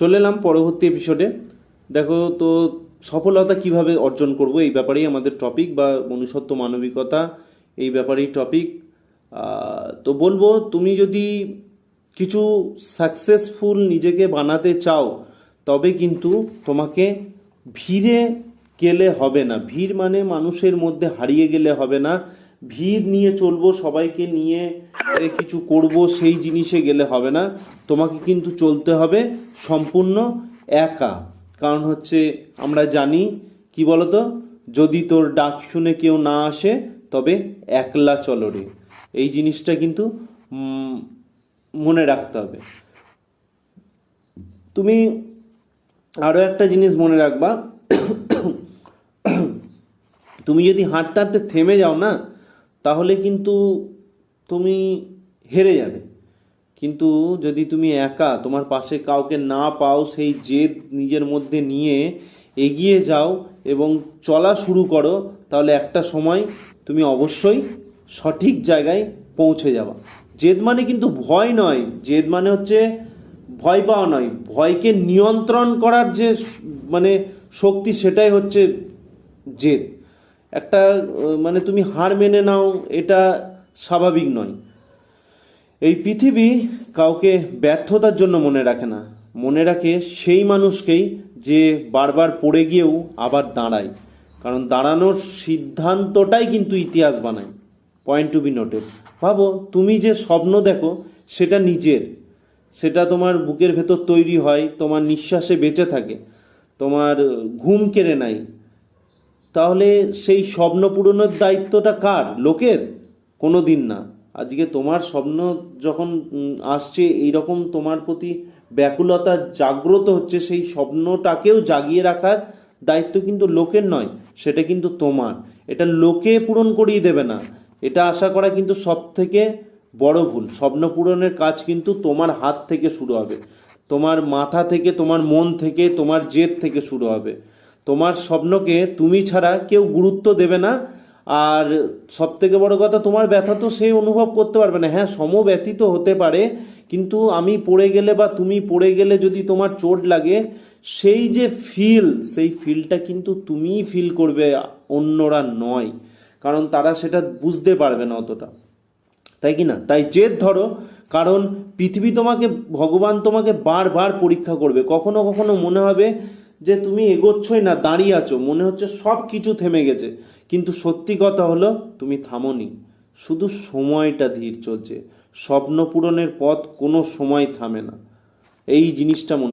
চলে এলাম পরবর্তী এপিসোডে। দেখো তো, সফলতা কিভাবে অর্জন করব এই ব্যাপারেই আমাদের টপিক, বা মনুষ্যত্ব মানবিকতা এই ব্যাপারেই টপিক। তো বলবো, তুমি যদি কিছু সাকসেসফুল নিজেকে বানাতে চাও, তবে কিন্তু তোমাকে ভিড়ে গেলে হবে না। ভিড় মানে মানুষের মধ্যে হারিয়ে গেলে হবে না। ভিড় নিয়ে চলবো, সবাইকে নিয়ে কিছু করব, সেই জিনিসে গেলে হবে না। তোমাকে কিন্তু চলতে হবে সম্পূর্ণ একা। কারণ হচ্ছে, আমরা জানি কি বলতো, যদি তোর ডাক শুনে কেউ না আসে তবে একলা চলো রে। এই জিনিসটা কিন্তু মনে রাখতে হবে। তুমি আরও একটা জিনিস মনে রাখবা, তুমি যদি হাঁটতে হাঁটতে থেমে যাও না, তাহলে কিন্তু তুমি হেরে যাবে। কিন্তু যদি তুমি একা, তোমার পাশে কাউকে না পাও, সেই জেদ নিজের মধ্যে নিয়ে এগিয়ে যাও এবং চলা শুরু করো, তাহলে একটা সময় তুমি অবশ্যই সঠিক জায়গায় পৌঁছে যাবা। জেদ মানে কিন্তু ভয় নয়, জেদ মানে হচ্ছে ভয় পাওয়া নয়, ভয়কে নিয়ন্ত্রণ করার যে মানে শক্তি, সেটাই হচ্ছে জেদ। একটা মানে তুমি হার মেনে নাও, এটা স্বাভাবিক নয়। এই পৃথিবী কাউকে ব্যর্থতার জন্য মনে রাখে না, মনে রাখে সেই মানুষকেই যে বারবার পড়ে গিয়েও আবার দাঁড়ায়। কারণ দাঁড়ানোর সিদ্ধান্তটাই কিন্তু ইতিহাস বানায়। Point to be noted. ভাবো, তুমি যে স্বপ্ন দেখো সেটা নিজের, সেটা তোমার বুকের ভেতর তৈরি হয়, তোমার নিঃশ্বাসে বেঁচে থাকে, তোমার ঘুম কেড়ে নেয়। তাহলে সেই স্বপ্ন পূরণের দায়িত্বটা কার? লোকের? কোনো দিন না। আজকে তোমার স্বপ্ন যখন আসছে, এইরকম তোমার প্রতি ব্যাকুলতা জাগ্রত হচ্ছে, সেই স্বপ্নটাকেও জাগিয়ে রাখার দায়িত্ব কিন্তু লোকের নয়, সেটা কিন্তু তোমার। এটা লোকে পূরণ করিয়ে দেবে না, এটা আশা করা কিন্তু সব থেকে বড় ভুল। স্বপ্ন পূরণের কাজ কিন্তু তোমার হাত থেকে শুরু হবে, তোমার মাথা থেকে, তোমার মন থেকে, তোমার জেদ থেকে শুরু হবে। তোমার স্বপ্নকে তুমি ছাড়া কেউ গুরুত্ব দেবে না। আর সব থেকে বড় কথা, তোমার ব্যথা তো সে অনুভব করতে পারবে না। হ্যাঁ, সমব্যথিত হতে পারে, কিন্তু আমি পড়ে গেলে বা তুমি পড়ে গেলে যদি তোমার চোট লাগে, সেই যে সেই ফিলটা কিন্তু তুমিই ফিল করবে, অন্যরা নয়। কারণ তারা সেটা বুঝতে পারবে না অতটা, তাই কি না? তাই জেদ ধরো, কারণ পৃথিবী তোমাকে, ভগবান তোমাকে বারবার পরীক্ষা করবে। কখনো কখনো মনে হবে যে তুমি এগোচ্ছই না, দাঁড়িয়ে আছো, মনে হচ্ছে সব কিছু থেমে গেছে। কিন্তু সত্যি কথা হলো, তুমি থামোনি, শুধু সময়টা ধীর চলছে। স্বপ্ন পূরণের পথ কোনো সময় থামে না, এই জিনিসটা মনে